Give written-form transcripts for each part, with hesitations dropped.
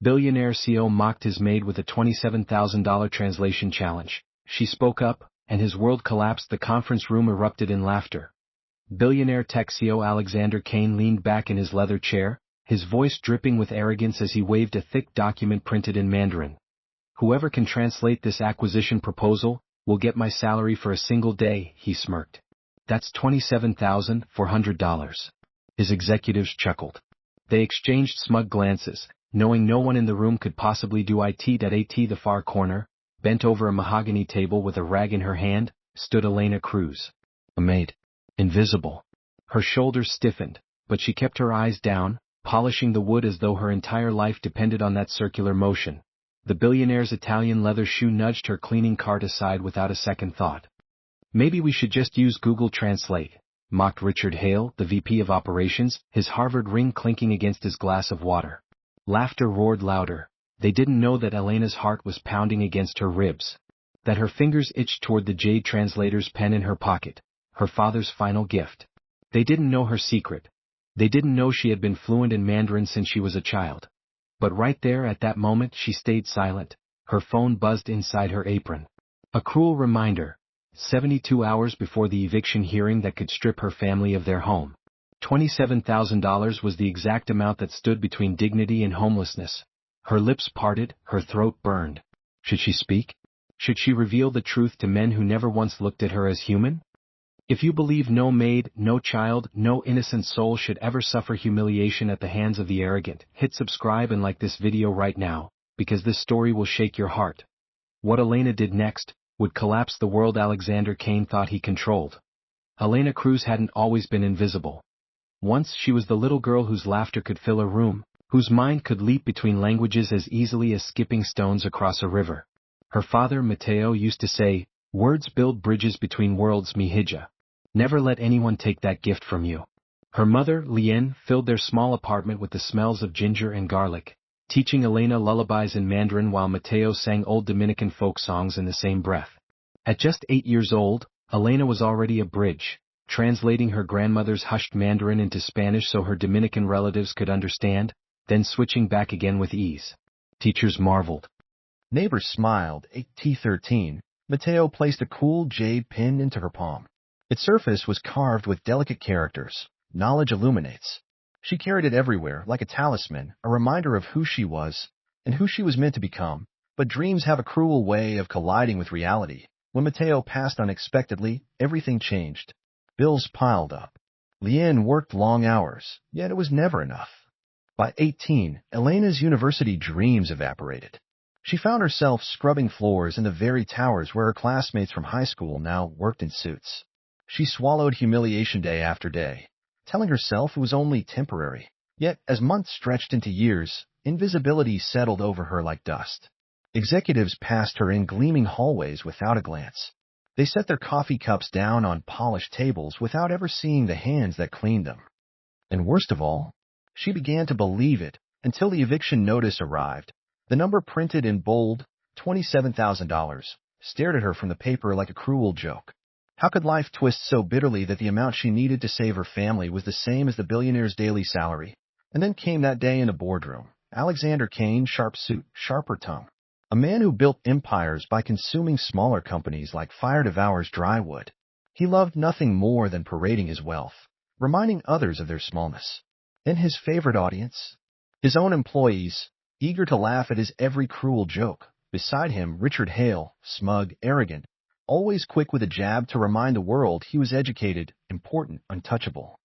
Billionaire CEO mocked his maid with a $27,000 translation challenge. She spoke up, and his world collapsed. The conference room erupted in laughter. Billionaire tech CEO Alexander Kane leaned back in his leather chair, his voice dripping with arrogance as he waved a thick document printed in Mandarin. "Whoever can translate this acquisition proposal will get my salary for a single day," he smirked. "That's $27,400. His executives chuckled. They exchanged smug glances, knowing no one in the room could possibly do it. At the far corner, bent over a mahogany table with a rag in her hand, stood Elena Cruz. A maid. Invisible. Her shoulders stiffened, but she kept her eyes down, polishing the wood as though her entire life depended on that circular motion. The billionaire's Italian leather shoe nudged her cleaning cart aside without a second thought. "Maybe we should just use Google Translate," mocked Richard Hale, the VP of Operations, his Harvard ring clinking against his glass of water. Laughter roared louder. They didn't know that Elena's heart was pounding against her ribs, that her fingers itched toward the jade translator's pen in her pocket, her father's final gift. They didn't know her secret. They didn't know she had been fluent in Mandarin since she was a child. But right there at that moment she stayed silent. Her phone buzzed inside her apron. A cruel reminder. 72 hours before the eviction hearing that could strip her family of their home. $27,000 was the exact amount that stood between dignity and homelessness. Her lips parted, her throat burned. Should she speak? Should she reveal the truth to men who never once looked at her as human? If you believe no maid, no child, no innocent soul should ever suffer humiliation at the hands of the arrogant, hit subscribe and like this video right now, because this story will shake your heart. What Elena did next would collapse the world Alexander Kane thought he controlled. Elena Cruz hadn't always been invisible. Once she was the little girl whose laughter could fill a room, whose mind could leap between languages as easily as skipping stones across a river. Her father, Mateo, used to say, "Words build bridges between worlds, mi hija. Never let anyone take that gift from you." Her mother, Lien, filled their small apartment with the smells of ginger and garlic, teaching Elena lullabies in Mandarin while Mateo sang old Dominican folk songs in the same breath. At just 8 years old, Elena was already a bridge, translating her grandmother's hushed Mandarin into Spanish so her Dominican relatives could understand, then switching back again with ease. Teachers marveled. Neighbors smiled. At T13, Mateo placed a cool jade pin into her palm. Its surface was carved with delicate characters. Knowledge illuminates. She carried it everywhere, like a talisman, a reminder of who she was and who she was meant to become. But dreams have a cruel way of colliding with reality. When Mateo passed unexpectedly, everything changed. Bills piled up. Lien worked long hours, yet it was never enough. By 18, Elena's university dreams evaporated. She found herself scrubbing floors in the very towers where her classmates from high school now worked in suits. She swallowed humiliation day after day, telling herself it was only temporary. Yet, as months stretched into years, invisibility settled over her like dust. Executives passed her in gleaming hallways without a glance. They set their coffee cups down on polished tables without ever seeing the hands that cleaned them. And worst of all, she began to believe it until the eviction notice arrived. The number printed in bold, $27,000, stared at her from the paper like a cruel joke. How could life twist so bitterly that the amount she needed to save her family was the same as the billionaire's daily salary? And then came that day in a boardroom. Alexander Kane, sharp suit, sharper tongue. A man who built empires by consuming smaller companies like fire devours dry wood. He loved nothing more than parading his wealth, reminding others of their smallness. And his favorite audience? His own employees, eager to laugh at his every cruel joke. Beside him, Richard Hale, smug, arrogant, always quick with a jab to remind the world he was educated, important, untouchable.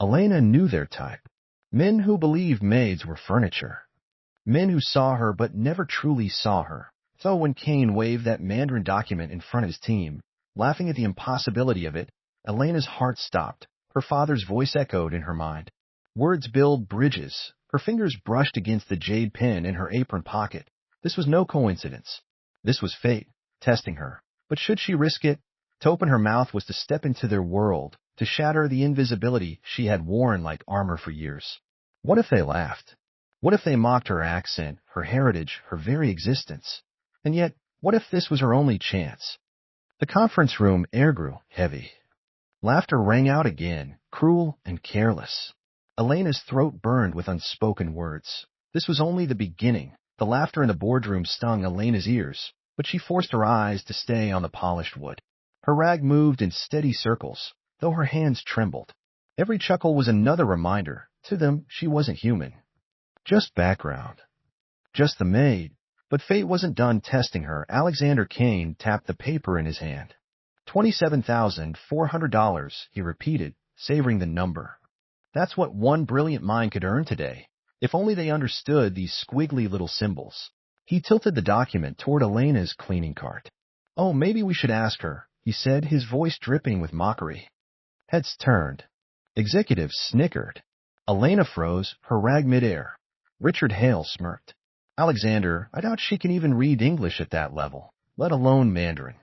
Elena knew their type. Men who believed maids were furniture. Men who saw her but never truly saw her. So when Kane waved that Mandarin document in front of his team, laughing at the impossibility of it, Elena's heart stopped. Her father's voice echoed in her mind. Words build bridges. Her fingers brushed against the jade pin in her apron pocket. This was no coincidence. This was fate, testing her. But should she risk it? To open her mouth was to step into their world, to shatter the invisibility she had worn like armor for years. What if they laughed? What if they mocked her accent, her heritage, her very existence? And yet, what if this was her only chance? The conference room air grew heavy. Laughter rang out again, cruel and careless. Elena's throat burned with unspoken words. This was only the beginning. The laughter in the boardroom stung Elena's ears, but she forced her eyes to stay on the polished wood. Her rag moved in steady circles, though her hands trembled. Every chuckle was another reminder. To them, she wasn't human. Just background. Just the maid. But fate wasn't done testing her. Alexander Kane tapped the paper in his hand. $27,400, he repeated, savoring the number. That's what one brilliant mind could earn today, if only they understood these squiggly little symbols. He tilted the document toward Elena's cleaning cart. Oh, maybe we should ask her, he said, his voice dripping with mockery. Heads turned. Executives snickered. Elena froze, her rag midair. Richard Hale smirked. Alexander, I doubt she can even read English at that level, let alone Mandarin.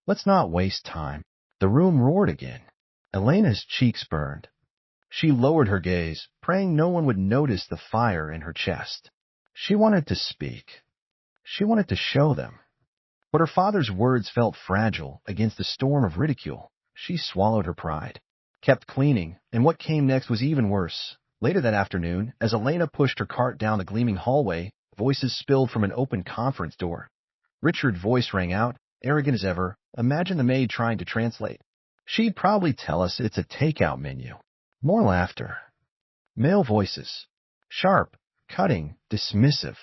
Let's not waste time. The room roared again. Elena's cheeks burned. She lowered her gaze, praying no one would notice the fire in her chest. She wanted to speak. She wanted to show them. But her father's words felt fragile against the storm of ridicule. She swallowed her pride, kept cleaning, and what came next was even worse. Later that afternoon, as Elena pushed her cart down the gleaming hallway, voices spilled from an open conference door. Richard's voice rang out, arrogant as ever. Imagine the maid trying to translate. She'd probably tell us it's a takeout menu. More laughter. Male voices. Sharp, cutting, dismissive.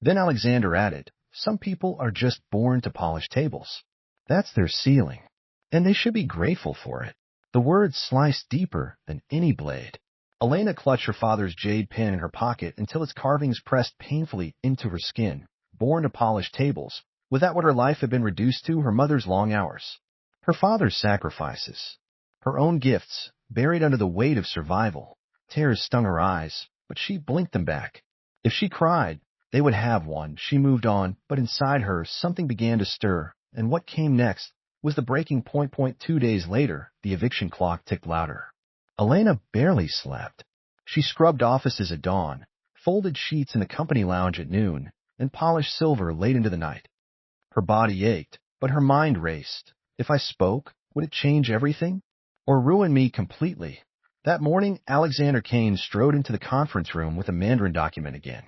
Then Alexander added, some people are just born to polish tables. That's their ceiling. And they should be grateful for it. The words sliced deeper than any blade. Elena clutched her father's jade pen in her pocket until its carvings pressed painfully into her skin. Born to polish tables. Was that what her life had been reduced to? Her mother's long hours. Her father's sacrifices. Her own gifts, buried under the weight of survival. Tears stung her eyes, but she blinked them back. If she cried, they would have one. She moved on, but inside her, something began to stir, and what came next was the breaking point. 2 days later, the eviction clock ticked louder. Elena barely slept. She scrubbed offices at dawn, folded sheets in the company lounge at noon, and polished silver late into the night. Her body ached, but her mind raced. If I spoke, would it change everything? Or ruin me completely? That morning, Alexander Kane strode into the conference room with a Mandarin document again.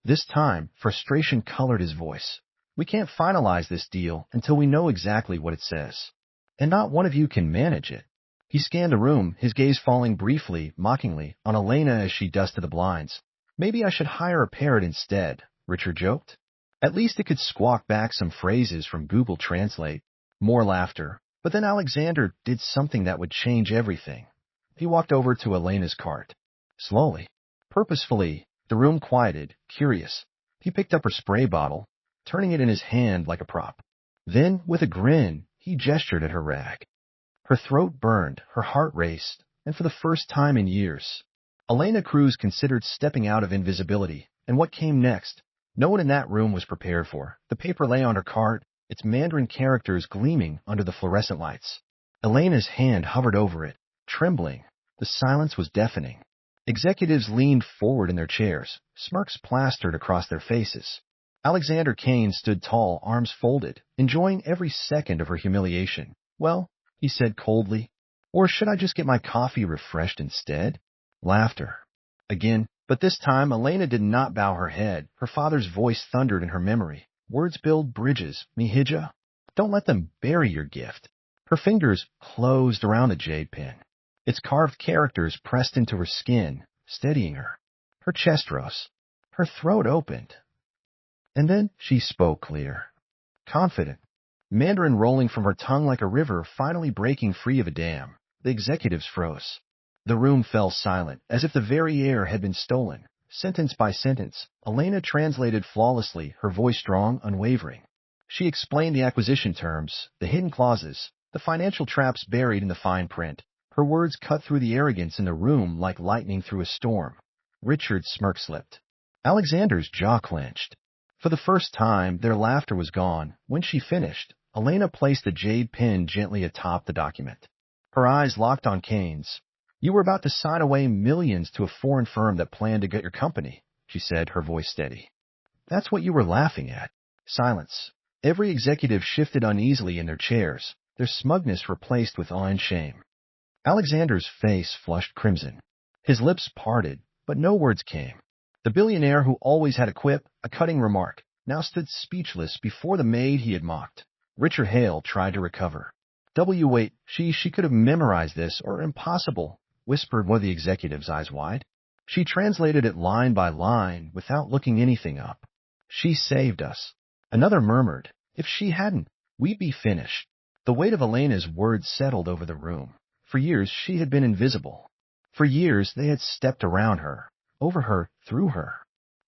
This time, frustration colored his voice. We can't finalize this deal until we know exactly what it says. And not one of you can manage it. He scanned the room, his gaze falling briefly, mockingly, on Elena as she dusted the blinds. Maybe I should hire a parrot instead, Richard joked. At least it could squawk back some phrases from Google Translate. More laughter. But then Alexander did something that would change everything. He walked over to Elena's cart. Slowly, purposefully, the room quieted, curious. He picked up her spray bottle, turning it in his hand like a prop. Then, with a grin, he gestured at her rag. Her throat burned, her heart raced, and for the first time in years, Elena Cruz considered stepping out of invisibility. And what came next, no one in that room was prepared for. The paper lay on her cart, its Mandarin characters gleaming under the fluorescent lights. Elena's hand hovered over it, trembling. The silence was deafening. Executives leaned forward in their chairs, smirks plastered across their faces. Alexander Kane stood tall, arms folded, enjoying every second of her humiliation. Well, he said coldly, or should I just get my coffee refreshed instead? Laughter. Again, but this time Elena did not bow her head. Her father's voice thundered in her memory. Words build bridges, Mihija. Don't let them bury your gift. Her fingers closed around the jade pin. Its carved characters pressed into her skin, steadying her. Her chest rose. Her throat opened. And then she spoke clear, confident, Mandarin rolling from her tongue like a river finally breaking free of a dam. The executives froze. The room fell silent, as if the very air had been stolen. Sentence by sentence, Elena translated flawlessly, her voice strong, unwavering. She explained the acquisition terms, the hidden clauses, the financial traps buried in the fine print. Her words cut through the arrogance in the room like lightning through a storm. Richard's smirk slipped. Alexander's jaw clenched. For the first time, their laughter was gone. When she finished, Elena placed the jade pin gently atop the document. Her eyes locked on Kane's. You were about to sign away millions to a foreign firm that planned to get your company, she said, her voice steady. That's what you were laughing at. Silence. Every executive shifted uneasily in their chairs, their smugness replaced with awe and shame. Alexander's face flushed crimson. His lips parted, but no words came. The billionaire who always had a quip, a cutting remark, now stood speechless before the maid he had mocked. Richard Hale tried to recover. Wait, she could have memorized this, or impossible, whispered one of the executives, eyes wide. She translated it line by line without looking anything up. She saved us. Another murmured, if she hadn't, we'd be finished. The weight of Elena's words settled over the room. For years she had been invisible. For years they had stepped around her, over her, through her.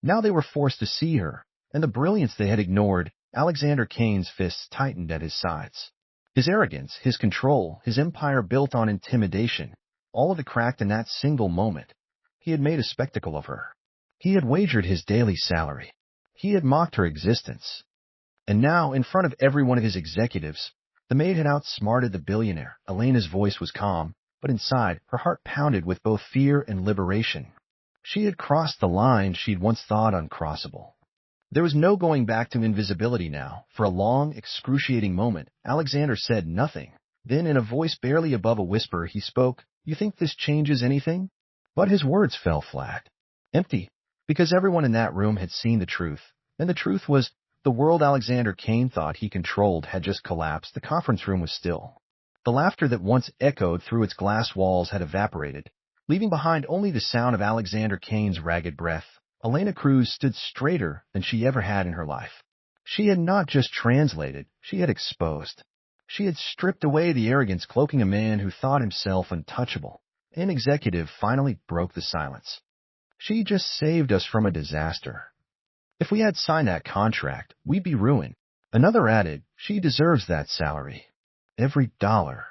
Now they were forced to see her, and the brilliance they had ignored. Alexander Kane's fists tightened at his sides. His arrogance, his control, his empire built on intimidation, all of it cracked in that single moment. He had made a spectacle of her. He had wagered his daily salary. He had mocked her existence. And now, in front of every one of his executives, the maid had outsmarted the billionaire. Elena's voice was calm, but inside, her heart pounded with both fear and liberation. She had crossed the line she'd once thought uncrossable. There was no going back to invisibility now. For a long, excruciating moment, Alexander said nothing. Then, in a voice barely above a whisper, he spoke, "You think this changes anything?" But his words fell flat. Empty. Because everyone in that room had seen the truth. And the truth was, the world Alexander Kane thought he controlled had just collapsed. The conference room was still. The laughter that once echoed through its glass walls had evaporated, leaving behind only the sound of Alexander Kane's ragged breath. Elena Cruz stood straighter than she ever had in her life. She had not just translated, she had exposed. She had stripped away the arrogance cloaking a man who thought himself untouchable. An executive finally broke the silence. She just saved us from a disaster. If we had signed that contract, we'd be ruined. Another added, she deserves that salary. Every dollar.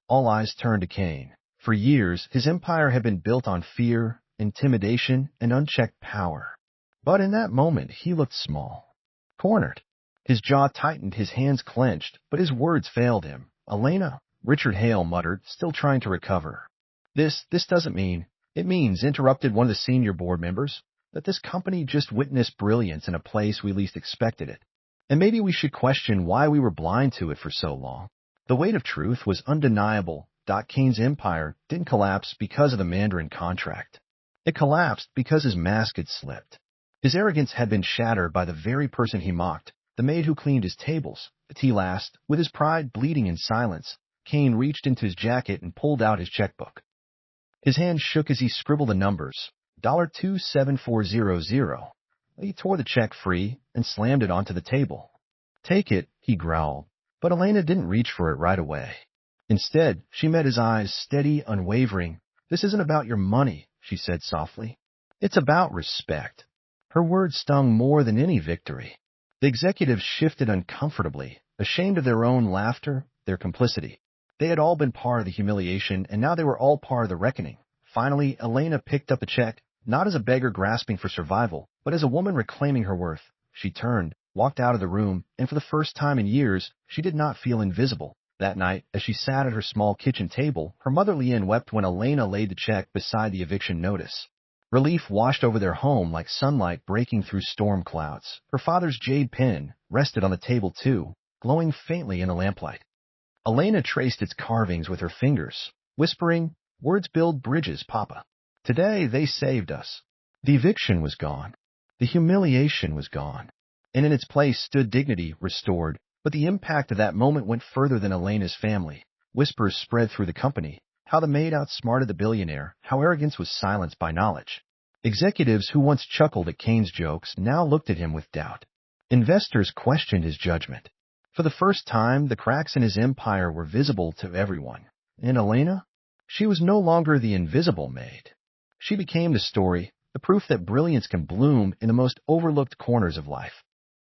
All eyes turned to Kane. For years, his empire had been built on fear, intimidation, and unchecked power. But in that moment, he looked small. Cornered. His jaw tightened, his hands clenched, but his words failed him. Elena, Richard Hale muttered, still trying to recover. This doesn't mean. It means, interrupted one of the senior board members, that this company just witnessed brilliance in a place we least expected it. And maybe we should question why we were blind to it for so long. The weight of truth was undeniable. Kane's empire didn't collapse because of the Mandarin contract. It collapsed because his mask had slipped. His arrogance had been shattered by the very person he mocked, the maid who cleaned his tables. The tea last, with his pride bleeding in silence, Kane reached into his jacket and pulled out his checkbook. His hand shook as he scribbled the numbers, $27400. He tore the check free and slammed it onto the table. Take it, he growled, but Elena didn't reach for it right away. Instead, she met his eyes, steady, unwavering. This isn't about your money, she said softly. It's about respect. Her words stung more than any victory. The executives shifted uncomfortably, ashamed of their own laughter, their complicity. They had all been part of the humiliation, and now they were all part of the reckoning. Finally, Elena picked up the check, not as a beggar grasping for survival, but as a woman reclaiming her worth. She turned, walked out of the room, and for the first time in years, she did not feel invisible. That night, as she sat at her small kitchen table, her mother Leanne wept when Elena laid the check beside the eviction notice. Relief washed over their home like sunlight breaking through storm clouds. Her father's jade pen rested on the table too, glowing faintly in the lamplight. Elena traced its carvings with her fingers, whispering, "Words build bridges, Papa." Today they saved us. The eviction was gone. The humiliation was gone. And in its place stood dignity, restored. But the impact of that moment went further than Elena's family. Whispers spread through the company, how the maid outsmarted the billionaire, how arrogance was silenced by knowledge. Executives who once chuckled at Kane's jokes now looked at him with doubt. Investors questioned his judgment. For the first time, the cracks in his empire were visible to everyone. And Elena? She was no longer the invisible maid. She became the story, the proof that brilliance can bloom in the most overlooked corners of life.